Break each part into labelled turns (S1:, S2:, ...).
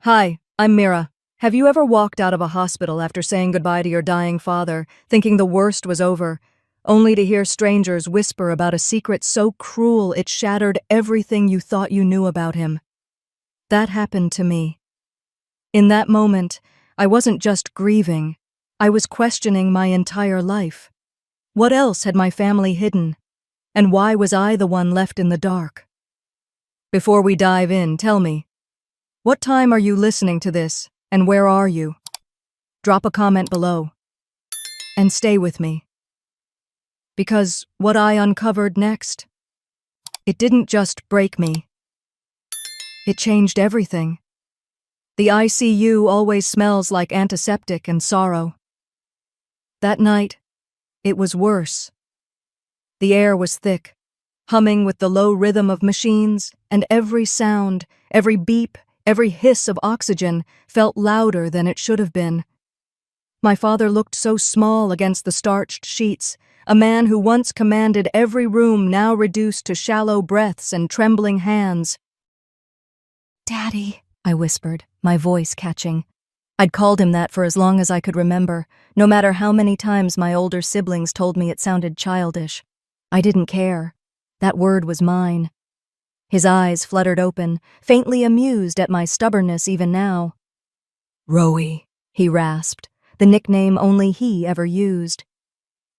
S1: Hi, I'm Mira. Have you ever walked out of a hospital after saying goodbye to your dying father, thinking the worst was over, only to hear strangers whisper about a secret so cruel it shattered everything you thought you knew about him? That happened to me. In that moment, I wasn't just grieving, I was questioning my entire life. What else had my family hidden? And why was I the one left in the dark? Before we dive in, tell me, what time are you listening to this, and where are you? Drop a comment below. And stay with me. Because what I uncovered next, it didn't just break me. It changed everything. The ICU always smells like antiseptic and sorrow. That night, it was worse. The air was thick, humming with the low rhythm of machines, and every sound, every beep, every hiss of oxygen felt louder than it should have been. My father looked so small against the starched sheets, a man who once commanded every room now reduced to shallow breaths and trembling hands. "Daddy," I whispered, my voice catching. I'd called him that for as long as I could remember, no matter how many times my older siblings told me it sounded childish. I didn't care. That word was mine. His eyes fluttered open, faintly amused at my stubbornness even now. "Rowie," he rasped, the nickname only he ever used.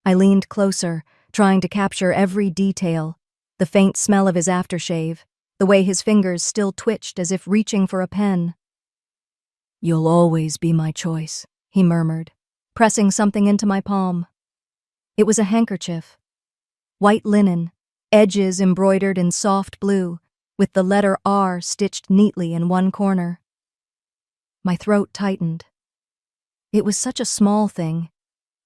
S1: I leaned closer, trying to capture every detail, the faint smell of his aftershave, the way his fingers still twitched as if reaching for a pen. "You'll always be my choice," he murmured, pressing something into my palm. It was a handkerchief. White linen, edges embroidered in soft blue, with the letter R stitched neatly in one corner. My throat tightened. It was such a small thing,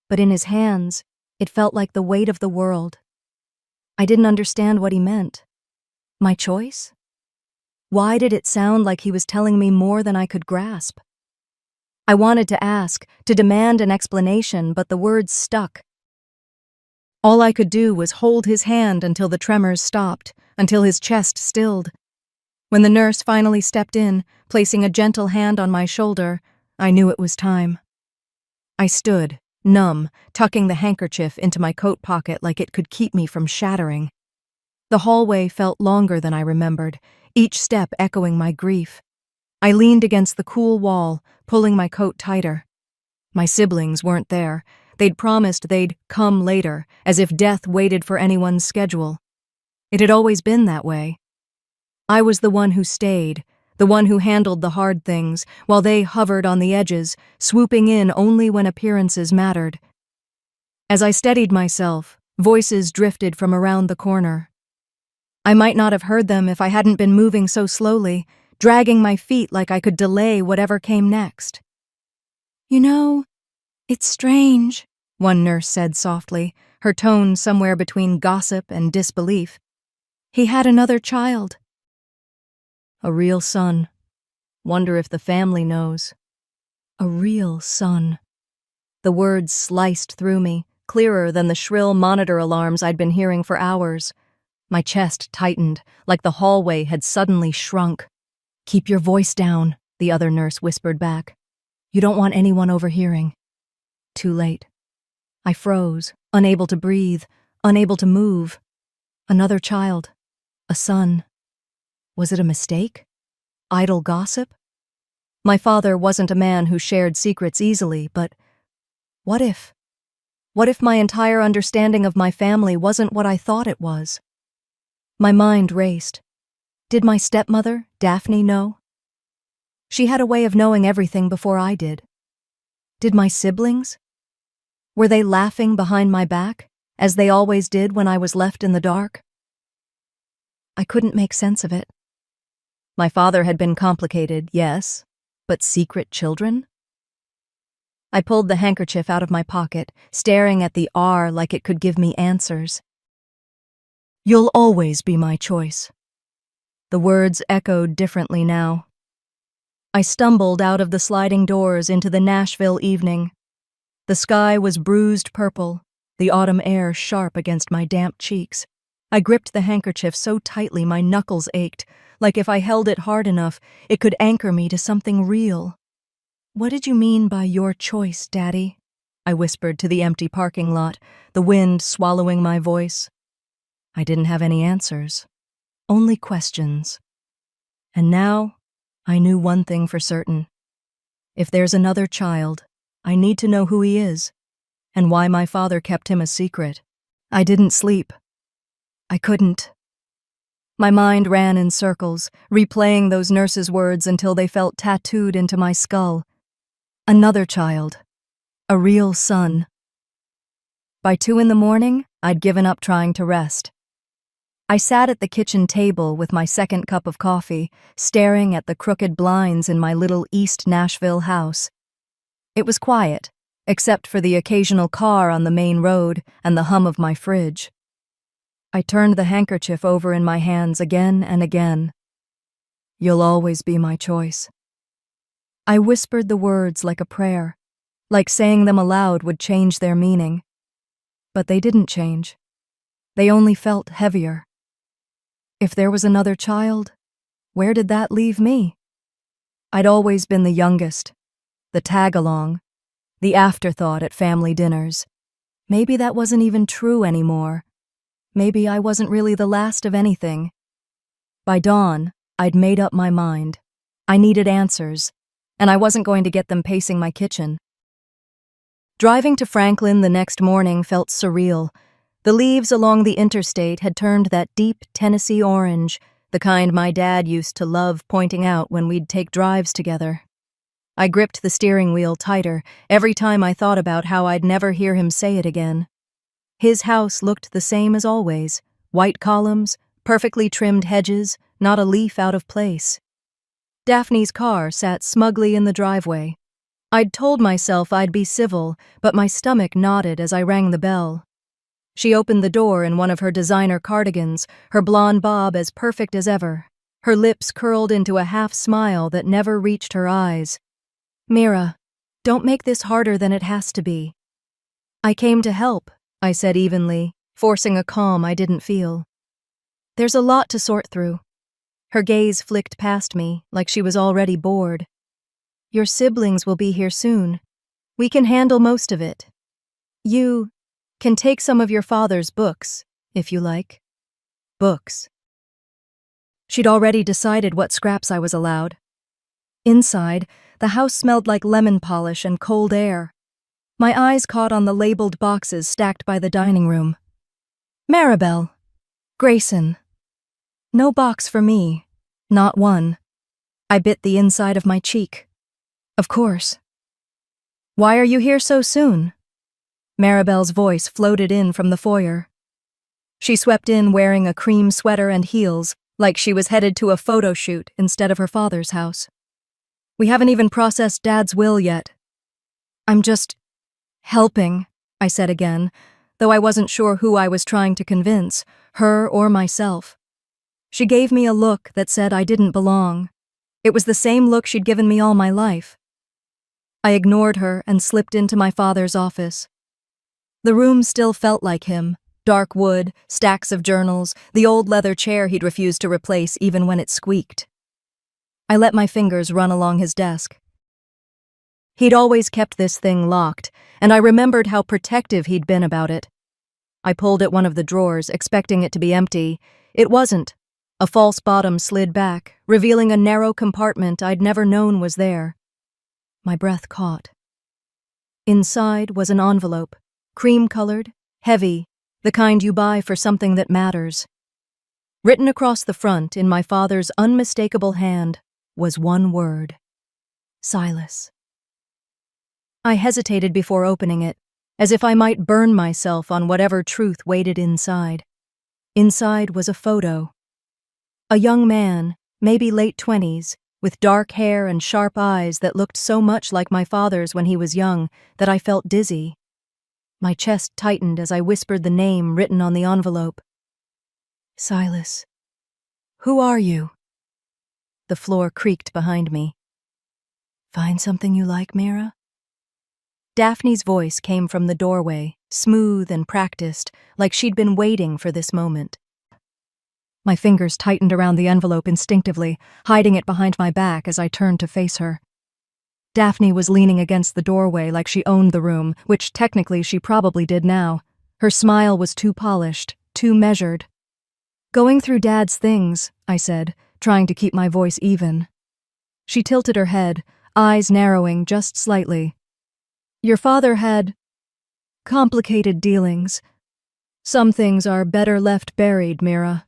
S1: but in his hands, it felt like the weight of the world. I didn't understand what he meant. My choice? Why did it sound like he was telling me more than I could grasp? I wanted to ask, to demand an explanation, but the words stuck. All I could do was hold his hand until the tremors stopped, until his chest stilled. When the nurse finally stepped in, placing a gentle hand on my shoulder, I knew it was time. I stood, numb, tucking the handkerchief into my coat pocket like it could keep me from shattering. The hallway felt longer than I remembered, each step echoing my grief. I leaned against the cool wall, pulling my coat tighter. My siblings weren't there. They'd promised they'd come later, as if death waited for anyone's schedule. It had always been that way. I was the one who stayed, the one who handled the hard things, while they hovered on the edges, swooping in only when appearances mattered. As I steadied myself, voices drifted from around the corner. I might not have heard them if I hadn't been moving so slowly, dragging my feet like I could delay whatever came next. "You know, it's strange," one nurse said softly, her tone somewhere between gossip and disbelief. "He had another child." "A real son. Wonder if the family knows." A real son. The words sliced through me, clearer than the shrill monitor alarms I'd been hearing for hours. My chest tightened, like the hallway had suddenly shrunk. "Keep your voice down," the other nurse whispered back. "You don't want anyone overhearing." Too late. I froze, unable to breathe, unable to move. Another child. A son. Was it a mistake? Idle gossip? My father wasn't a man who shared secrets easily, but what if? What if my entire understanding of my family wasn't what I thought it was? My mind raced. Did my stepmother, Daphne, know? She had a way of knowing everything before I did. Did my siblings? Were they laughing behind my back, as they always did when I was left in the dark? I couldn't make sense of it. My father had been complicated, yes, but secret children? I pulled the handkerchief out of my pocket, staring at the R like it could give me answers. "You'll always be my choice." The words echoed differently now. I stumbled out of the sliding doors into the Nashville evening. The sky was bruised purple, the autumn air sharp against my damp cheeks. I gripped the handkerchief so tightly my knuckles ached, like if I held it hard enough, it could anchor me to something real. "What did you mean by your choice, Daddy?" I whispered to the empty parking lot, the wind swallowing my voice. I didn't have any answers, only questions. And now, I knew one thing for certain. If there's another child, I need to know who he is, and why my father kept him a secret. I didn't sleep. I couldn't. My mind ran in circles, replaying those nurses' words until they felt tattooed into my skull. Another child. A real son. By 2 a.m, I'd given up trying to rest. I sat at the kitchen table with my second cup of coffee, staring at the crooked blinds in my little East Nashville house. It was quiet, except for the occasional car on the main road and the hum of my fridge. I turned the handkerchief over in my hands again and again. "You'll always be my choice." I whispered the words like a prayer, like saying them aloud would change their meaning. But they didn't change. They only felt heavier. If there was another child, where did that leave me? I'd always been the youngest, the tag-along, the afterthought at family dinners. Maybe that wasn't even true anymore. Maybe I wasn't really the last of anything. By dawn, I'd made up my mind. I needed answers, and I wasn't going to get them pacing my kitchen. Driving to Franklin the next morning felt surreal. The leaves along the interstate had turned that deep Tennessee orange, the kind my dad used to love pointing out when we'd take drives together. I gripped the steering wheel tighter every time I thought about how I'd never hear him say it again. His house looked the same as always, white columns, perfectly trimmed hedges, not a leaf out of place. Daphne's car sat smugly in the driveway. I'd told myself I'd be civil, but my stomach knotted as I rang the bell. She opened the door in one of her designer cardigans, her blonde bob as perfect as ever, her lips curled into a half-smile that never reached her eyes. "Mira, don't make this harder than it has to be." "I came to help," I said evenly, forcing a calm I didn't feel. "There's a lot to sort through." Her gaze flicked past me, like she was already bored. "Your siblings will be here soon. We can handle most of it. You can take some of your father's books, if you like." Books. She'd already decided what scraps I was allowed. Inside, the house smelled like lemon polish and cold air. My eyes caught on the labeled boxes stacked by the dining room. Maribel. Grayson. No box for me. Not one. I bit the inside of my cheek. Of course. "Why are you here so soon?" Maribel's voice floated in from the foyer. She swept in wearing a cream sweater and heels, like she was headed to a photo shoot instead of her father's house. "We haven't even processed Dad's will yet." "I'm just helping," I said again, though I wasn't sure who I was trying to convince, her or myself. She gave me a look that said I didn't belong. It was the same look she'd given me all my life. I ignored her and slipped into my father's office. The room still felt like him. Dark wood, stacks of journals, the old leather chair he'd refused to replace even when it squeaked. I let my fingers run along his desk. He'd always kept this thing locked, and I remembered how protective he'd been about it. I pulled at one of the drawers, expecting it to be empty. It wasn't. A false bottom slid back, revealing a narrow compartment I'd never known was there. My breath caught. Inside was an envelope, cream-colored, heavy, the kind you buy for something that matters. Written across the front in my father's unmistakable hand was one word: Silas. I hesitated before opening it, as if I might burn myself on whatever truth waited inside. Inside was a photo. A young man, maybe late 20s, with dark hair and sharp eyes that looked so much like my father's when he was young that I felt dizzy. My chest tightened as I whispered the name written on the envelope. Silas. Who are you? The floor creaked behind me. Find something you like, Mira? Daphne's voice came from the doorway, smooth and practiced, like she'd been waiting for this moment. My fingers tightened around the envelope instinctively, hiding it behind my back as I turned to face her. Daphne was leaning against the doorway like she owned the room, which technically she probably did now. Her smile was too polished, too measured. "Going through Dad's things," I said, trying to keep my voice even. She tilted her head, eyes narrowing just slightly. "Your father had complicated dealings. Some things are better left buried, Mira."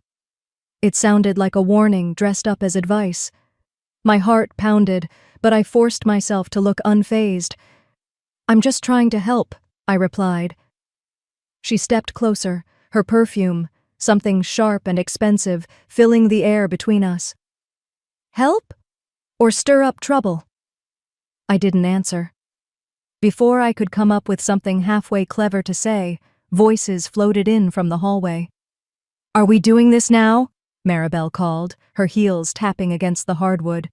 S1: It sounded like a warning dressed up as advice. My heart pounded, but I forced myself to look unfazed. "I'm just trying to help," I replied. She stepped closer, her perfume, something sharp and expensive, filling the air between us. "Help? Or stir up trouble?" I didn't answer. Before I could come up with something halfway clever to say, voices floated in from the hallway. "Are we doing this now?" Maribel called, her heels tapping against the hardwood.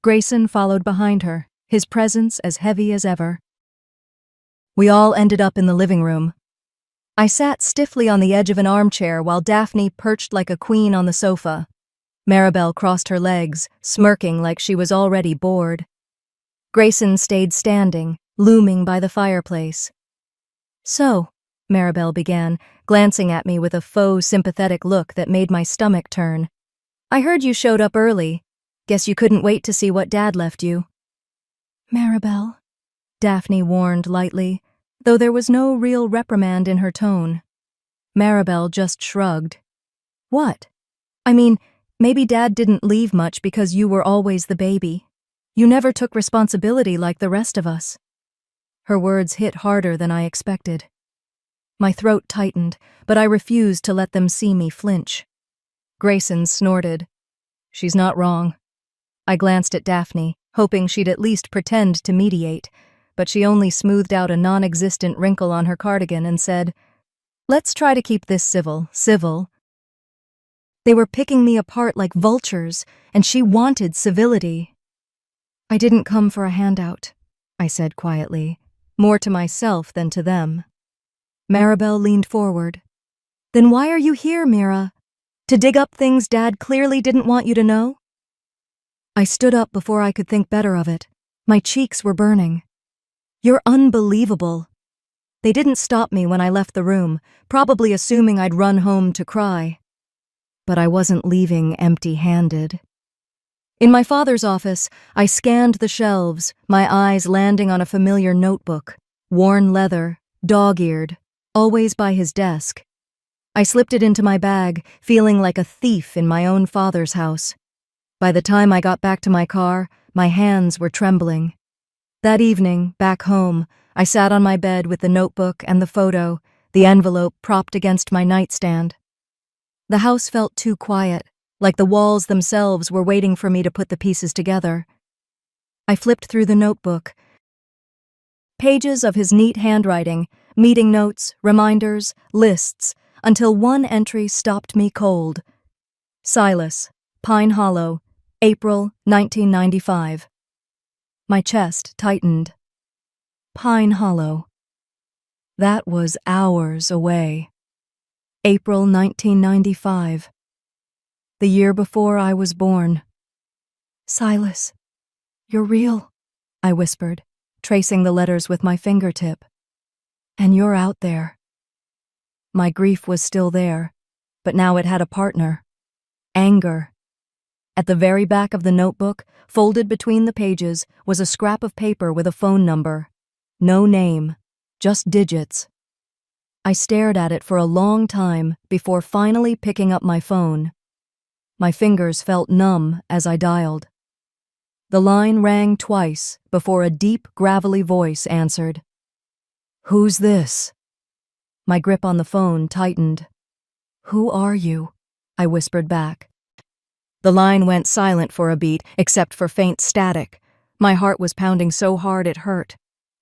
S1: Grayson followed behind her, his presence as heavy as ever. We all ended up in the living room. I sat stiffly on the edge of an armchair while Daphne perched like a queen on the sofa. Maribel crossed her legs, smirking like she was already bored. Grayson stayed standing, looming by the fireplace. "So," Maribel began, glancing at me with a faux sympathetic look that made my stomach turn. "I heard you showed up early. Guess you couldn't wait to see what Dad left you." "Maribel," Daphne warned lightly, though there was no real reprimand in her tone. Maribel just shrugged. "What? I mean, maybe Dad didn't leave much because you were always the baby. You never took responsibility like the rest of us." Her words hit harder than I expected. My throat tightened, but I refused to let them see me flinch. Grayson snorted. "She's not wrong." I glanced at Daphne, hoping she'd at least pretend to mediate, but she only smoothed out a non-existent wrinkle on her cardigan and said, "Let's try to keep this civil." They were picking me apart like vultures, and she wanted civility. "I didn't come for a handout," I said quietly, more to myself than to them. Maribel leaned forward. "Then why are you here, Mira? To dig up things Dad clearly didn't want you to know?" I stood up before I could think better of it. My cheeks were burning. "You're unbelievable." They didn't stop me when I left the room, probably assuming I'd run home to cry. But I wasn't leaving empty-handed. In my father's office, I scanned the shelves, my eyes landing on a familiar notebook, worn leather, dog-eared, always by his desk. I slipped it into my bag, feeling like a thief in my own father's house. By the time I got back to my car, my hands were trembling. That evening, back home, I sat on my bed with the notebook and the photo, the envelope propped against my nightstand. The house felt too quiet, like the walls themselves were waiting for me to put the pieces together. I flipped through the notebook. Pages of his neat handwriting, meeting notes, reminders, lists, until one entry stopped me cold. "Silas, Pine Hollow, April 1995. My chest tightened. Pine Hollow. That was hours away. April 1995. The year before I was born. "Silas, you're real," I whispered, tracing the letters with my fingertip. "And you're out there." My grief was still there, but now it had a partner. Anger. At the very back of the notebook, folded between the pages, was a scrap of paper with a phone number. No name, just digits. I stared at it for a long time before finally picking up my phone. My fingers felt numb as I dialed. The line rang twice before a deep, gravelly voice answered. "Who's this?" My grip on the phone tightened. "Who are you?" I whispered back. The line went silent for a beat, except for faint static. My heart was pounding so hard it hurt.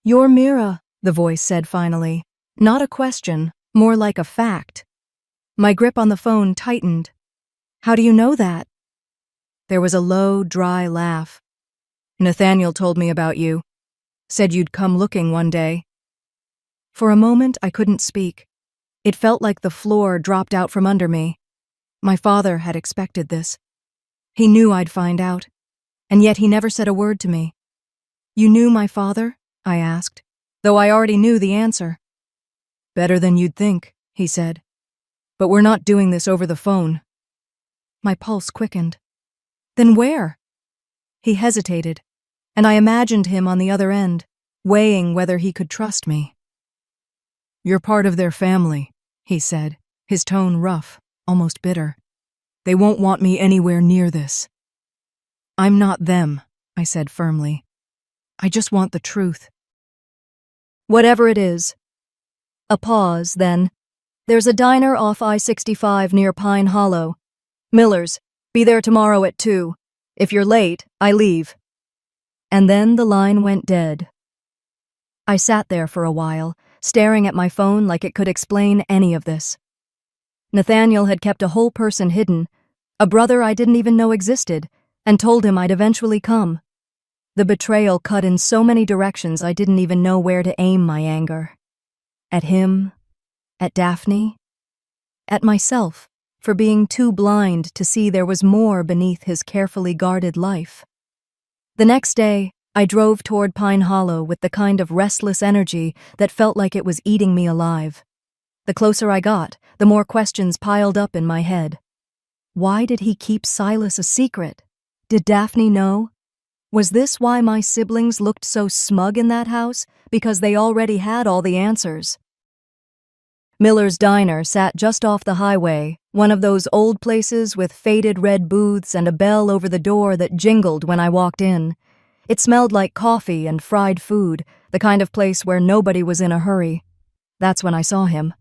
S1: "You're Mira," the voice said finally. Not a question, more like a fact. My grip on the phone tightened. "How do you know that?" There was a low, dry laugh. "Nathaniel told me about you. Said you'd come looking one day." For a moment, I couldn't speak. It felt like the floor dropped out from under me. My father had expected this. He knew I'd find out, and yet he never said a word to me. "You knew my father?" I asked, though I already knew the answer. "Better than you'd think," he said. "But we're not doing this over the phone." My pulse quickened. "Then where?" He hesitated, and I imagined him on the other end, weighing whether he could trust me. "You're part of their family," he said, his tone rough, almost bitter. "They won't want me anywhere near this." "I'm not them," I said firmly. "I just want the truth." "Whatever it is." A pause, then. "There's a diner off I-65 near Pine Hollow. Miller's. Be there tomorrow at 2. If you're late, I leave." And then the line went dead. I sat there for a while, staring at my phone like it could explain any of this. Nathaniel had kept a whole person hidden, a brother I didn't even know existed, and told him I'd eventually come. The betrayal cut in so many directions I didn't even know where to aim my anger. At him, at Daphne, at myself, for being too blind to see there was more beneath his carefully guarded life. The next day, I drove toward Pine Hollow with the kind of restless energy that felt like it was eating me alive. The closer I got, the more questions piled up in my head. Why did he keep Silas a secret? Did Daphne know? Was this why my siblings looked so smug in that house? Because they already had all the answers. Miller's Diner sat just off the highway, one of those old places with faded red booths and a bell over the door that jingled when I walked in. It smelled like coffee and fried food, the kind of place where nobody was in a hurry. That's when I saw him.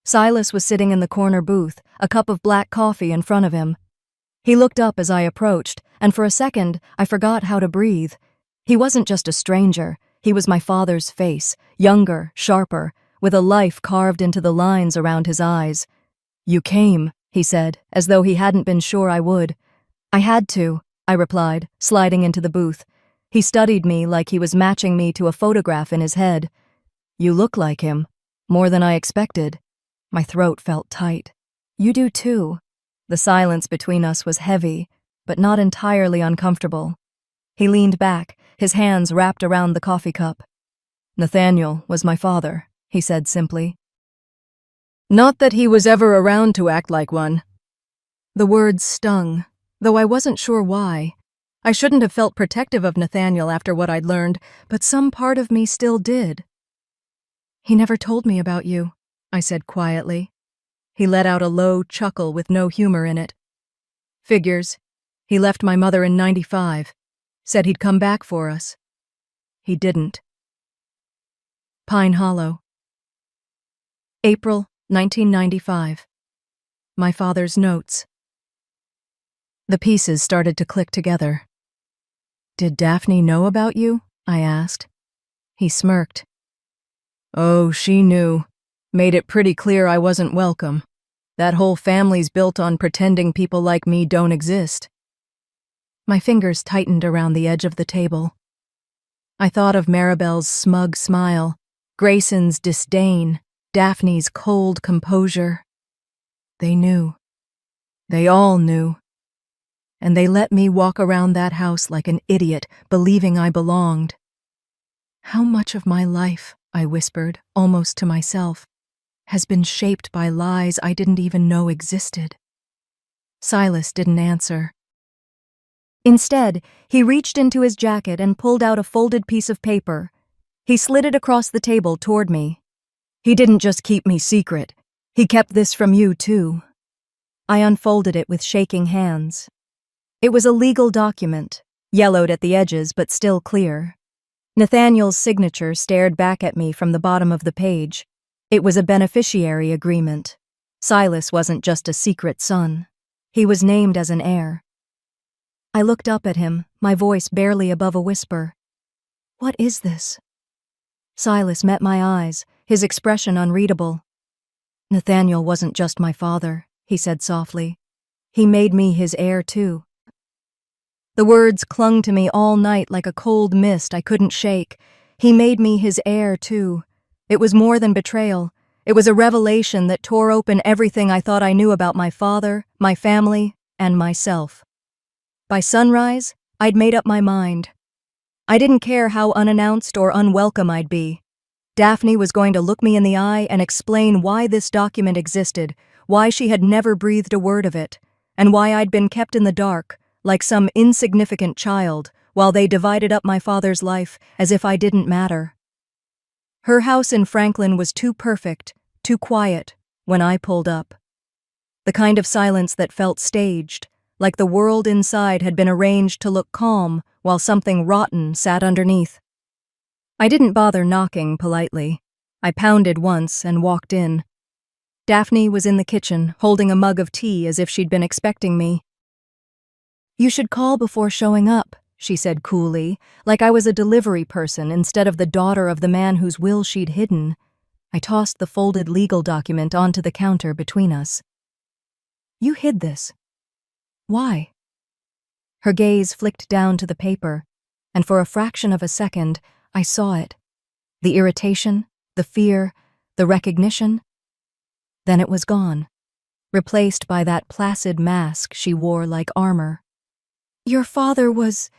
S1: Silas was sitting in the corner booth, a cup of black coffee in front of him. He looked up as I approached, and for a second, I forgot how to breathe. He wasn't just a stranger. He was my father's face, younger, sharper, with a life carved into the lines around his eyes. "You came," he said, as though he hadn't been sure I would. "I had to," I replied, sliding into the booth. He studied me like he was matching me to a photograph in his head. "You look like him. More than I expected." My throat felt tight. "You do too." The silence between us was heavy, but not entirely uncomfortable. He leaned back, his hands wrapped around the coffee cup. "Nathaniel was my father," he said simply. "Not that he was ever around to act like one." The words stung, though I wasn't sure why. I shouldn't have felt protective of Nathaniel after what I'd learned, but some part of me still did. "He never told me about you," I said quietly. He let out a low chuckle with no humor in it. "Figures. He left my mother in '95. Said he'd come back for us. He didn't." Pine Hollow. April 1995. My father's notes. The pieces started to click together. "Did Daphne know about you?" I asked. He smirked. "Oh, she knew. Made it pretty clear I wasn't welcome. That whole family's built on pretending people like me don't exist." My fingers tightened around the edge of the table. I thought of Maribel's smug smile, Grayson's disdain, Daphne's cold composure. They knew. They all knew. And they let me walk around that house like an idiot, believing I belonged. How much of my life, I whispered, almost to myself, has been shaped by lies I didn't even know existed? Silas didn't answer. Instead, he reached into his jacket and pulled out a folded piece of paper. He slid it across the table toward me. "He didn't just keep me secret. He kept this from you, too." I unfolded it with shaking hands. It was a legal document, yellowed at the edges but still clear. Nathaniel's signature stared back at me from the bottom of the page. It was a beneficiary agreement. Silas wasn't just a secret son. He was named as an heir. I looked up at him, my voice barely above a whisper. "What is this?" Silas met my eyes, his expression unreadable. "Nathaniel wasn't just my father," he said softly. "He made me his heir, too." The words clung to me all night like a cold mist I couldn't shake. He made me his heir, too. It was more than betrayal. It was a revelation that tore open everything I thought I knew about my father, my family, and myself. By sunrise, I'd made up my mind. I didn't care how unannounced or unwelcome I'd be. Daphne was going to look me in the eye and explain why this document existed, why she had never breathed a word of it, and why I'd been kept in the dark, like some insignificant child, while they divided up my father's life as if I didn't matter. Her house in Franklin was too perfect, too quiet, when I pulled up. The kind of silence that felt staged, like the world inside had been arranged to look calm while something rotten sat underneath. I didn't bother knocking politely. I pounded once and walked in. Daphne was in the kitchen, holding a mug of tea as if she'd been expecting me. "You should call before showing up," she said coolly, like I was a delivery person instead of the daughter of the man whose will she'd hidden. I tossed the folded legal document onto the counter between us. "You hid this. Why?" Her gaze flicked down to the paper, and for a fraction of a second, I saw it. The irritation, the fear, the recognition. Then it was gone, replaced by that placid mask she wore like armor. "Your father was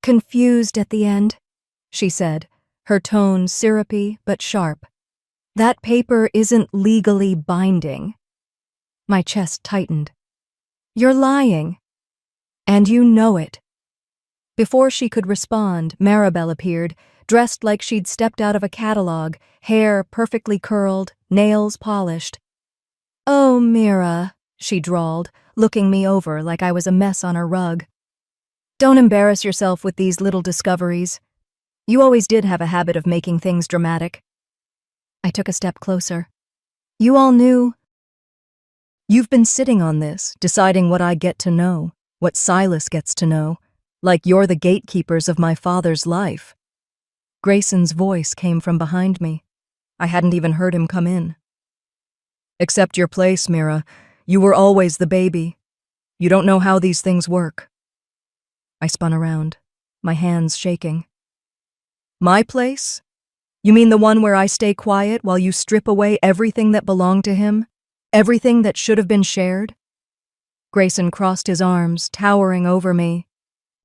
S1: confused at the end," she said, her tone syrupy but sharp. "That paper isn't legally binding." My chest tightened. "You're lying. And you know it." Before she could respond, Maribel appeared, dressed like she'd stepped out of a catalog, hair perfectly curled, nails polished. "Oh, Mira," she drawled, looking me over like I was a mess on her rug. "Don't embarrass yourself with these little discoveries. You always did have a habit of making things dramatic." I took a step closer. "You all knew." "You've been sitting on this, deciding what I get to know, what Silas gets to know, like you're the gatekeepers of my father's life." Grayson's voice came from behind me. I hadn't even heard him come in. "Accept your place, Mira. You were always the baby. You don't know how these things work." I spun around, my hands shaking. "My place? You mean the one where I stay quiet while you strip away everything that belonged to him? Everything that should have been shared?" Grayson crossed his arms, towering over me.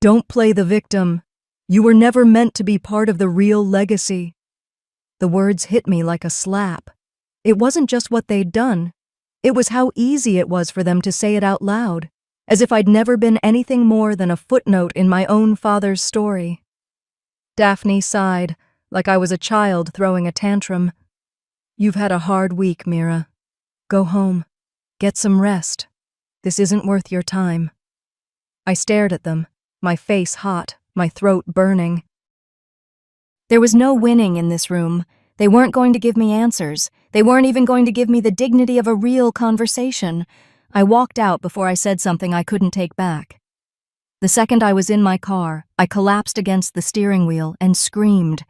S1: "Don't play the victim. You were never meant to be part of the real legacy." The words hit me like a slap. It wasn't just what they'd done. It was how easy it was for them to say it out loud, as if I'd never been anything more than a footnote in my own father's story. Daphne sighed, like I was a child throwing a tantrum. "You've had a hard week, Mira. Go home. Get some rest. This isn't worth your time." I stared at them, my face hot, my throat burning. There was no winning in this room. They weren't going to give me answers. They weren't even going to give me the dignity of a real conversation. I walked out before I said something I couldn't take back. The second I was in my car, I collapsed against the steering wheel and screamed.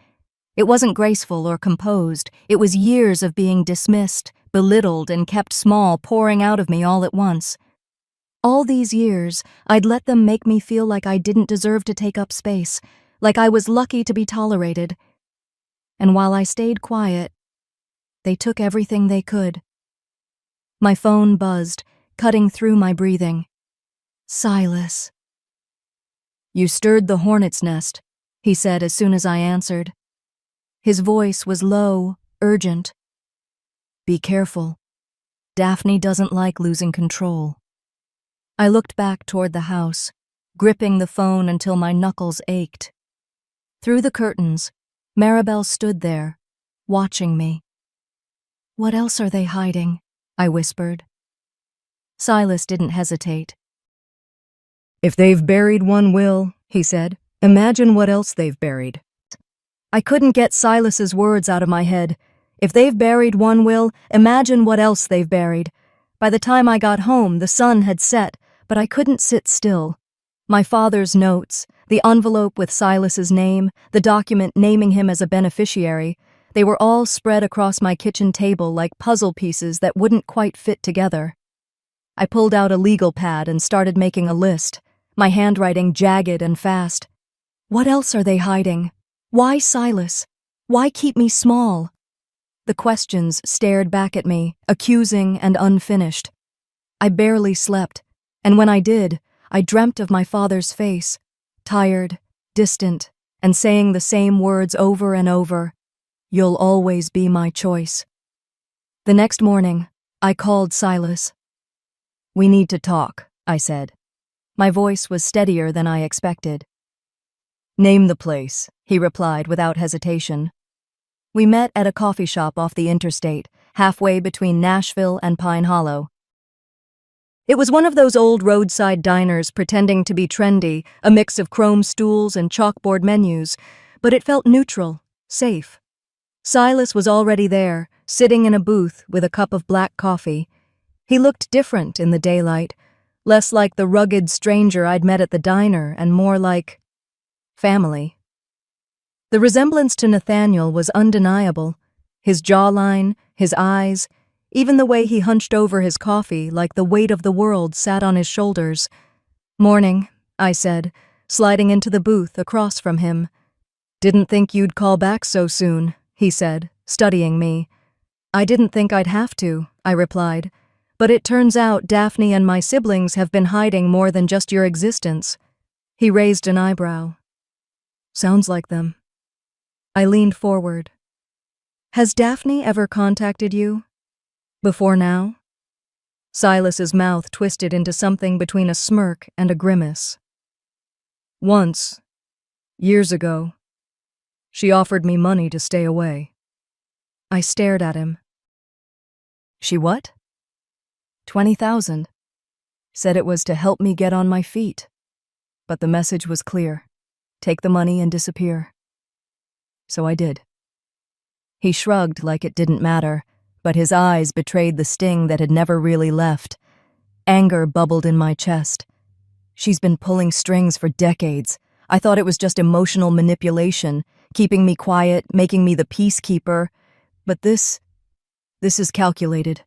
S1: It wasn't graceful or composed. It was years of being dismissed, belittled, and kept small pouring out of me all at once. All these years, I'd let them make me feel like I didn't deserve to take up space, like I was lucky to be tolerated. And while I stayed quiet, they took everything they could. My phone buzzed, cutting through my breathing. "Silas." "You stirred the hornet's nest," he said as soon as I answered. His voice was low, urgent. "Be careful. Daphne doesn't like losing control." I looked back toward the house, gripping the phone until my knuckles ached. Through the curtains, Maribel stood there, watching me. "What else are they hiding?" I whispered. Silas didn't hesitate. "If they've buried one will," he said, "imagine what else they've buried." I couldn't get Silas's words out of my head. If they've buried one will, imagine what else they've buried. By the time I got home, the sun had set, but I couldn't sit still. My father's notes, the envelope with Silas's name, the document naming him as a beneficiary, they were all spread across my kitchen table like puzzle pieces that wouldn't quite fit together. I pulled out a legal pad and started making a list, my handwriting jagged and fast. What else are they hiding? Why Silas? Why keep me small? The questions stared back at me, accusing and unfinished. I barely slept, and when I did, I dreamt of my father's face, tired, distant, and saying the same words over and over. "You'll always be my choice." The next morning, I called Silas. "We need to talk," I said. My voice was steadier than I expected. "Name the place," he replied without hesitation. We met at a coffee shop off the interstate, halfway between Nashville and Pine Hollow. It was one of those old roadside diners pretending to be trendy, a mix of chrome stools and chalkboard menus, but it felt neutral, safe. Silas was already there, sitting in a booth with a cup of black coffee. He looked different in the daylight, less like the rugged stranger I'd met at the diner and more like family. The resemblance to Nathaniel was undeniable. His jawline, his eyes, even the way he hunched over his coffee like the weight of the world sat on his shoulders. "Morning," I said, sliding into the booth across from him. "Didn't think you'd call back so soon," he said, studying me. "I didn't think I'd have to," I replied. "But it turns out Daphne and my siblings have been hiding more than just your existence." He raised an eyebrow. "Sounds like them." I leaned forward. "Has Daphne ever contacted you? Before now?" Silas's mouth twisted into something between a smirk and a grimace. "Once. Years ago. She offered me money to stay away." I stared at him. "She what?" 20,000. Said it was to help me get on my feet. But the message was clear. Take the money and disappear. So I did. He shrugged like it didn't matter, but his eyes betrayed the sting that had never really left. Anger bubbled in my chest. She's been pulling strings for decades. I thought it was just emotional manipulation, keeping me quiet, making me the peacekeeper. But this is calculated.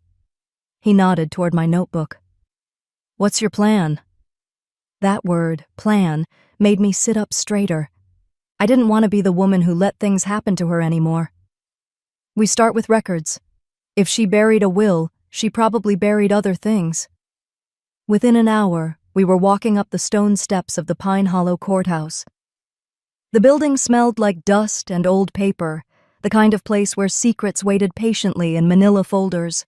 S1: He nodded toward my notebook. "What's your plan?" That word, plan, made me sit up straighter. I didn't want to be the woman who let things happen to her anymore. "We start with records. If she buried a will, she probably buried other things." Within an hour, we were walking up the stone steps of the Pine Hollow courthouse. The building smelled like dust and old paper, the kind of place where secrets waited patiently in manila folders.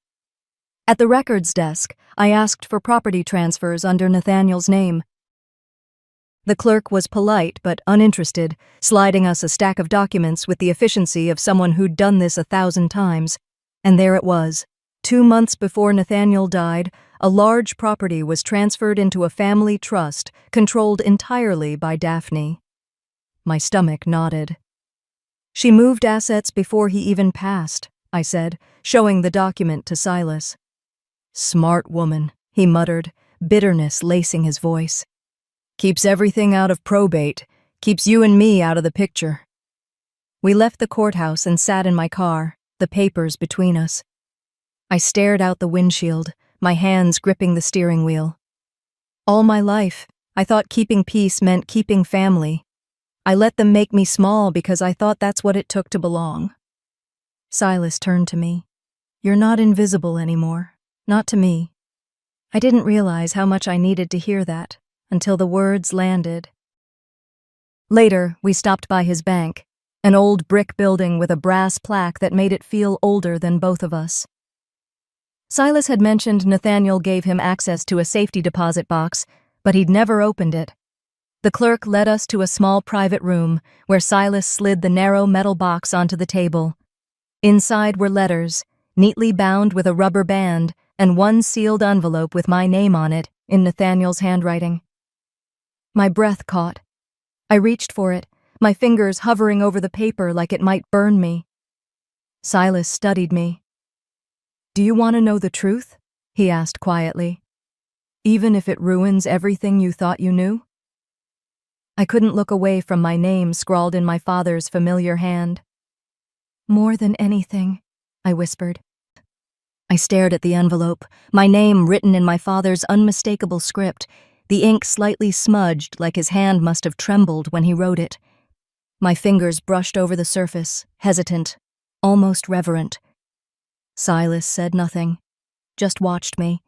S1: At the records desk, I asked for property transfers under Nathaniel's name. The clerk was polite but uninterested, sliding us a stack of documents with the efficiency of someone who'd done this 1,000 times. And there it was. 2 months before Nathaniel died, a large property was transferred into a family trust controlled entirely by Daphne. My stomach nodded. "She moved assets before he even passed," I said, showing the document to Silas. "Smart woman," he muttered, bitterness lacing his voice. "Keeps everything out of probate, keeps you and me out of the picture." We left the courthouse and sat in my car, the papers between us. I stared out the windshield, my hands gripping the steering wheel. All my life, I thought keeping peace meant keeping family. I let them make me small because I thought that's what it took to belong. Silas turned to me. "You're not invisible anymore. Not to me." I didn't realize how much I needed to hear that until the words landed. Later, we stopped by his bank, an old brick building with a brass plaque that made it feel older than both of us. Silas had mentioned Nathaniel gave him access to a safety deposit box, but he'd never opened it. The clerk led us to a small private room where Silas slid the narrow metal box onto the table. Inside were letters, neatly bound with a rubber band, and one sealed envelope with my name on it in Nathaniel's handwriting. My breath caught. I reached for it, my fingers hovering over the paper like it might burn me. Silas studied me. "Do you want to know the truth?" he asked quietly. "Even if it ruins everything you thought you knew?" I couldn't look away from my name scrawled in my father's familiar hand. "More than anything," I whispered. I stared at the envelope, my name written in my father's unmistakable script, the ink slightly smudged like his hand must have trembled when he wrote it. My fingers brushed over the surface, hesitant, almost reverent. Silas said nothing, just watched me,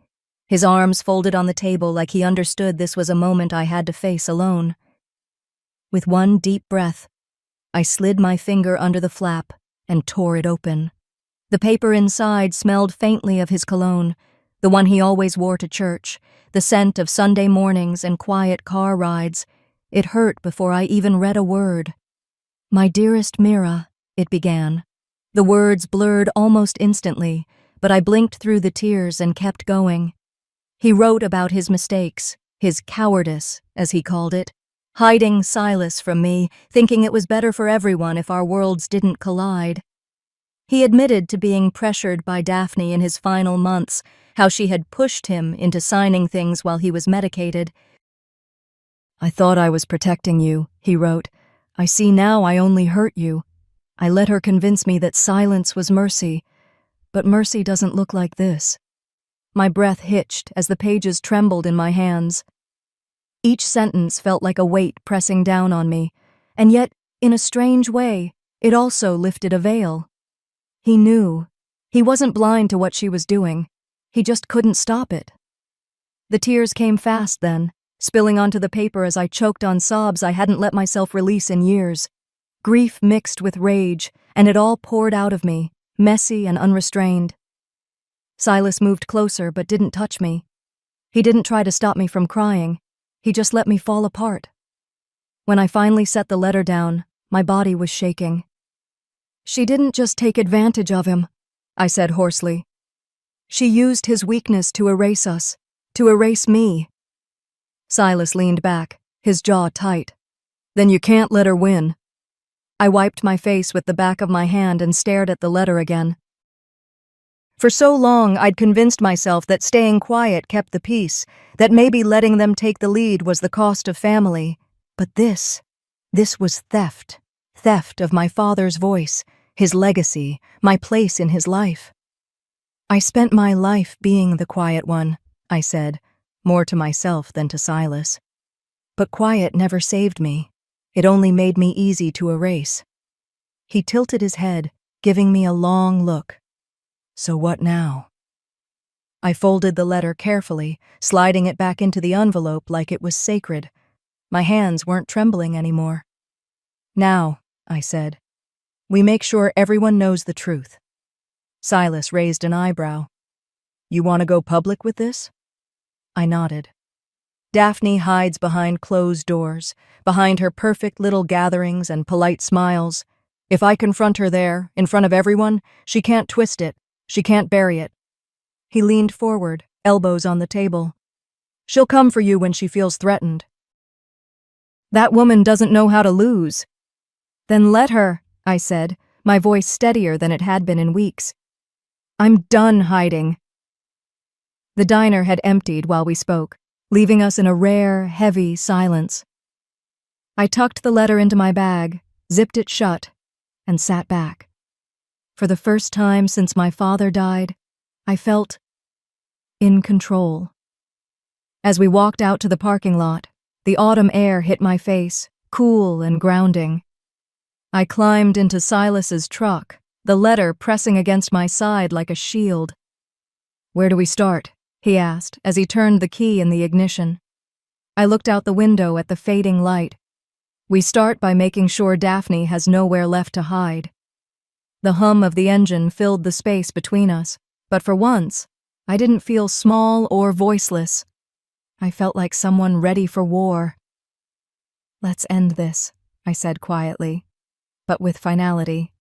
S1: his arms folded on the table like he understood this was a moment I had to face alone. With one deep breath, I slid my finger under the flap and tore it open. The paper inside smelled faintly of his cologne, the one he always wore to church, the scent of Sunday mornings and quiet car rides. It hurt before I even read a word. "My dearest Mira," it began. The words blurred almost instantly, but I blinked through the tears and kept going. He wrote about his mistakes, his cowardice, as he called it, hiding Silas from me, thinking it was better for everyone if our worlds didn't collide. He admitted to being pressured by Daphne in his final months, how she had pushed him into signing things while he was medicated. "I thought I was protecting you," he wrote. "I see now I only hurt you. I let her convince me that silence was mercy, but mercy doesn't look like this." My breath hitched as the pages trembled in my hands. Each sentence felt like a weight pressing down on me, and yet, in a strange way, it also lifted a veil. He knew. He wasn't blind to what she was doing. He just couldn't stop it. The tears came fast then, spilling onto the paper as I choked on sobs I hadn't let myself release in years. Grief mixed with rage, and it all poured out of me, messy and unrestrained. Silas moved closer but didn't touch me. He didn't try to stop me from crying. He just let me fall apart. When I finally set the letter down, my body was shaking. "She didn't just take advantage of him," I said hoarsely. "She used his weakness to erase us, to erase me." Silas leaned back, his jaw tight. "Then you can't let her win." I wiped my face with the back of my hand and stared at the letter again. For so long, I'd convinced myself that staying quiet kept the peace, that maybe letting them take the lead was the cost of family. But this was theft. Theft of my father's voice, his legacy, my place in his life. "I spent my life being the quiet one," I said, more to myself than to Silas. "But quiet never saved me. It only made me easy to erase." He tilted his head, giving me a long look. "So what now?" I folded the letter carefully, sliding it back into the envelope like it was sacred. My hands weren't trembling anymore. "Now," I said, "we make sure everyone knows the truth." Silas raised an eyebrow. "You want to go public with this?" I nodded. Daphne hides behind closed doors, behind her perfect little gatherings and polite smiles. If I confront her there, in front of everyone, she can't twist it. She can't bury it. He leaned forward, elbows on the table. "She'll come for you when she feels threatened." "That woman doesn't know how to lose." "Then let her," I said, my voice steadier than it had been in weeks. "I'm done hiding." The diner had emptied while we spoke, leaving us in a rare, heavy silence. I tucked the letter into my bag, zipped it shut, and sat back. For the first time since my father died, I felt in control. As we walked out to the parking lot, the autumn air hit my face, cool and grounding. I climbed into Silas's truck, the letter pressing against my side like a shield. "Where do we start?" he asked as he turned the key in the ignition. I looked out the window at the fading light. "We start by making sure Daphne has nowhere left to hide." The hum of the engine filled the space between us, but for once, I didn't feel small or voiceless. I felt like someone ready for war. "Let's end this," I said quietly, but with finality.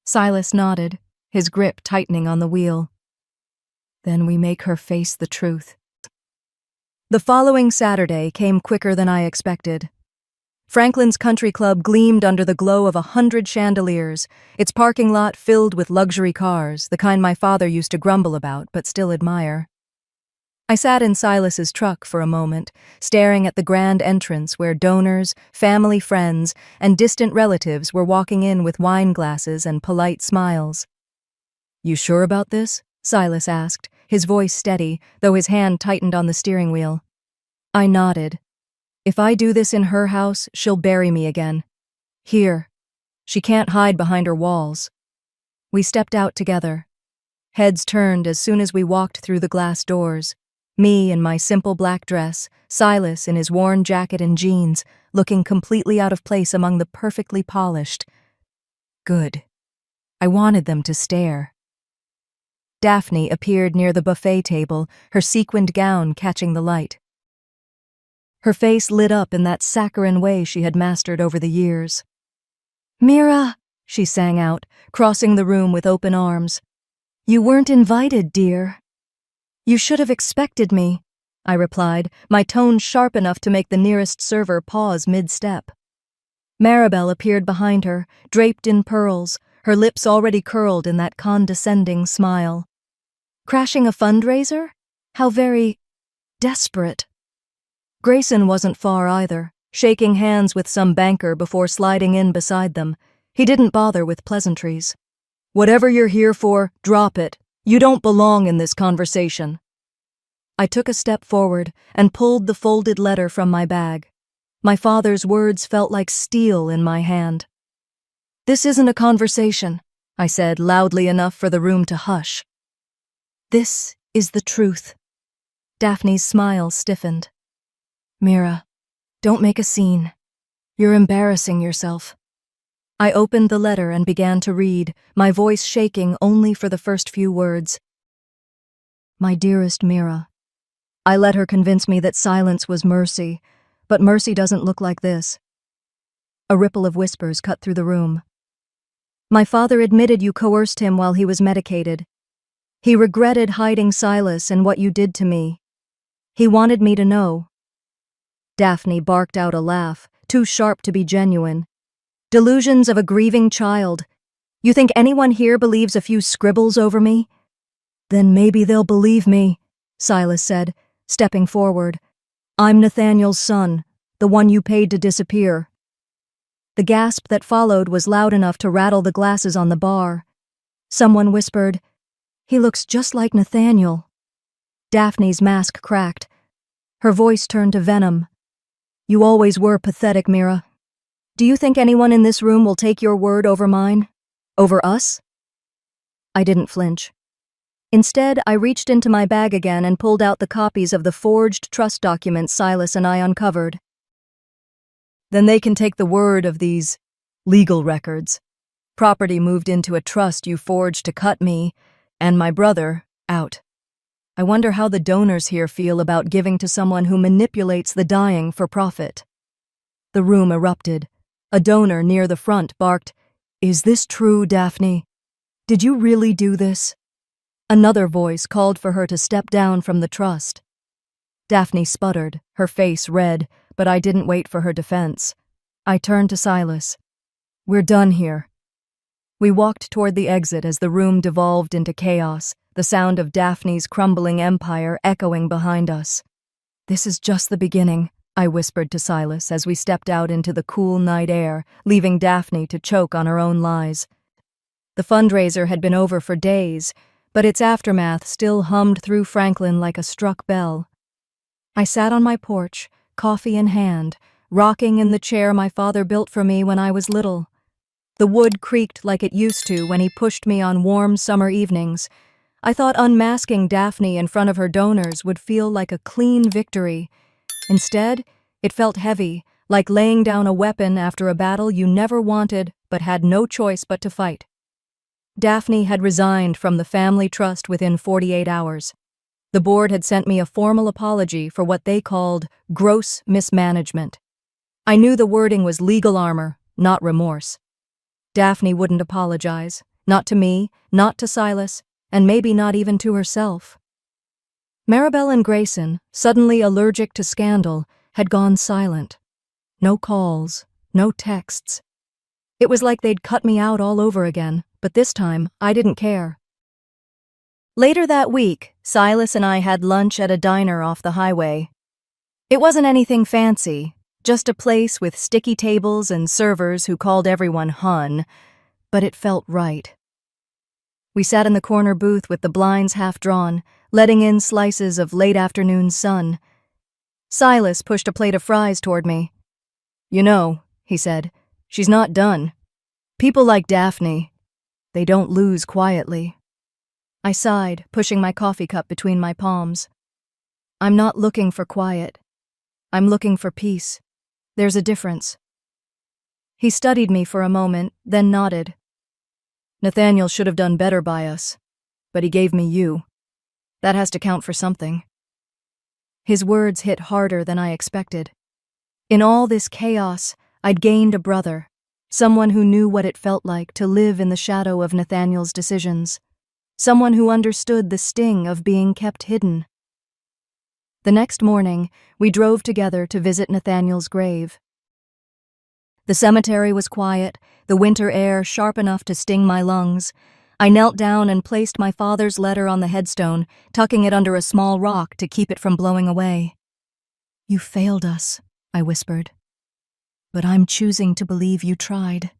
S1: Silas nodded, his grip tightening on the wheel. "Then we make her face the truth." The following Saturday came quicker than I expected. Franklin's Country Club gleamed under the glow of 100 chandeliers, its parking lot filled with luxury cars, the kind my father used to grumble about but still admire. I sat in Silas's truck for a moment, staring at the grand entrance where donors, family friends, and distant relatives were walking in with wine glasses and polite smiles. "You sure about this?" Silas asked, his voice steady, though his hand tightened on the steering wheel. I nodded. "If I do this in her house, she'll bury me again. Here. She can't hide behind her walls." We stepped out together. Heads turned as soon as we walked through the glass doors. Me in my simple black dress, Silas in his worn jacket and jeans, looking completely out of place among the perfectly polished. Good. I wanted them to stare. Daphne appeared near the buffet table, her sequined gown catching the light. Her face lit up in that saccharine way she had mastered over the years. "Mira," she sang out, crossing the room with open arms. "You weren't invited, dear." "You should have expected me," I replied, my tone sharp enough to make the nearest server pause mid-step. Maribel appeared behind her, draped in pearls, her lips already curled in that condescending smile. Crashing a fundraiser? How very desperate. Grayson wasn't far either, shaking hands with some banker before sliding in beside them. He didn't bother with pleasantries. "Whatever you're here for, drop it. You don't belong in this conversation." I took a step forward and pulled the folded letter from my bag. My father's words felt like steel in my hand. "This isn't a conversation," I said loudly enough for the room to hush. "This is the truth." Daphne's smile stiffened. "Mira, don't make a scene. You're embarrassing yourself." I opened the letter and began to read, my voice shaking only for the first few words. "My dearest Mira, I let her convince me that silence was mercy, but mercy doesn't look like this." A ripple of whispers cut through the room. "My father admitted you coerced him while he was medicated. He regretted hiding Silas and what you did to me. He wanted me to know." Daphne barked out a laugh, too sharp to be genuine. "Delusions of a grieving child. You think anyone here believes a few scribbles over me?" "Then maybe they'll believe me," Silas said, stepping forward. "I'm Nathaniel's son, the one you paid to disappear." The gasp that followed was loud enough to rattle the glasses on the bar. Someone whispered, "He looks just like Nathaniel." Daphne's mask cracked. Her voice turned to venom. "You always were pathetic, Mira. Do you think anyone in this room will take your word over mine? Over us?" I didn't flinch. Instead, I reached into my bag again and pulled out the copies of the forged trust documents Silas and I uncovered. "Then they can take the word of these legal records. Property moved into a trust you forged to cut me and my brother out. I wonder how the donors here feel about giving to someone who manipulates the dying for profit." The room erupted. A donor near the front barked, "Is this true, Daphne? Did you really do this?" Another voice called for her to step down from the trust. Daphne sputtered, her face red, but I didn't wait for her defense. I turned to Silas. "We're done here." We walked toward the exit as the room devolved into chaos, the sound of Daphne's crumbling empire echoing behind us. "This is just the beginning," I whispered to Silas as we stepped out into the cool night air, leaving Daphne to choke on her own lies. The fundraiser had been over for days, but its aftermath still hummed through Franklin like a struck bell. I sat on my porch, coffee in hand, rocking in the chair my father built for me when I was little. The wood creaked like it used to when he pushed me on warm summer evenings. I thought unmasking Daphne in front of her donors would feel like a clean victory. Instead, it felt heavy, like laying down a weapon after a battle you never wanted but had no choice but to fight. Daphne had resigned from the family trust within 48 hours. The board had sent me a formal apology for what they called gross mismanagement. I knew the wording was legal armor, not remorse. Daphne wouldn't apologize, not to me, not to Silas, and maybe not even to herself. Maribel and Grayson, suddenly allergic to scandal, had gone silent. No calls, no texts. It was like they'd cut me out all over again, but this time I didn't care. Later that week, Silas and I had lunch at a diner off the highway. It wasn't anything fancy, just a place with sticky tables and servers who called everyone hun, but it felt right. We sat in the corner booth with the blinds half drawn, letting in slices of late afternoon sun. Silas pushed a plate of fries toward me. "You know," he said, "she's not done. People like Daphne, they don't lose quietly." I sighed, pushing my coffee cup between my palms. I'm not looking for quiet. I'm looking for peace. There's a difference. He studied me for a moment, then nodded. Nathaniel should have done better by us, but he gave me you. That has to count for something. His words hit harder than I expected. In all this chaos, I'd gained a brother, someone who knew what it felt like to live in the shadow of Nathaniel's decisions, someone who understood the sting of being kept hidden. The next morning, we drove together to visit Nathaniel's grave. The cemetery was quiet, the winter air sharp enough to sting my lungs. I knelt down and placed my father's letter on the headstone, tucking it under a small rock to keep it from blowing away. You failed us, I whispered. But I'm choosing to believe you tried,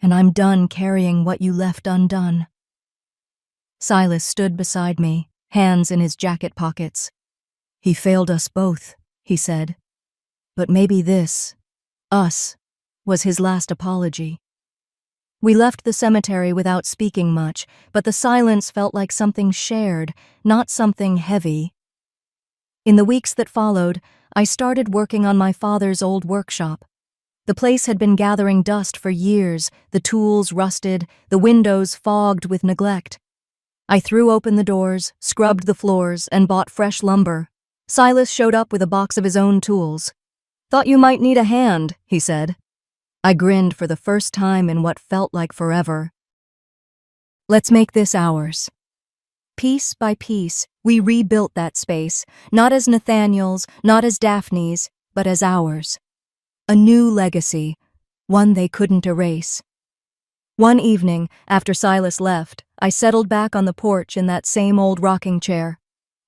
S1: and I'm done carrying what you left undone. Silas stood beside me, hands in his jacket pockets. He failed us both, he said. But maybe this, us, was his last apology. We left the cemetery without speaking much, but the silence felt like something shared, not something heavy. In the weeks that followed, I started working on my father's old workshop. The place had been gathering dust for years, the tools rusted, the windows fogged with neglect. I threw open the doors, scrubbed the floors, and bought fresh lumber. Silas showed up with a box of his own tools. Thought you might need a hand, he said. I grinned for the first time in what felt like forever. Let's make this ours. Piece by piece, we rebuilt that space, not as Nathaniel's, not as Daphne's, but as ours. A new legacy, one they couldn't erase. One evening, after Silas left, I settled back on the porch in that same old rocking chair.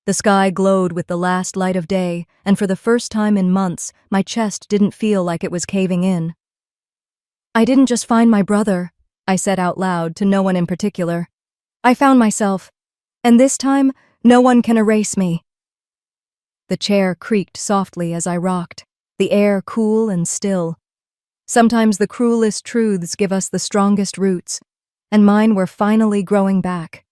S1: The sky glowed with the last light of day, and for the first time in months, my chest didn't feel like it was caving in. I didn't just find my brother, I said out loud to no one in particular. I found myself, and this time, no one can erase me. The chair creaked softly as I rocked, the air cool and still. Sometimes the cruelest truths give us the strongest roots, and mine were finally growing back.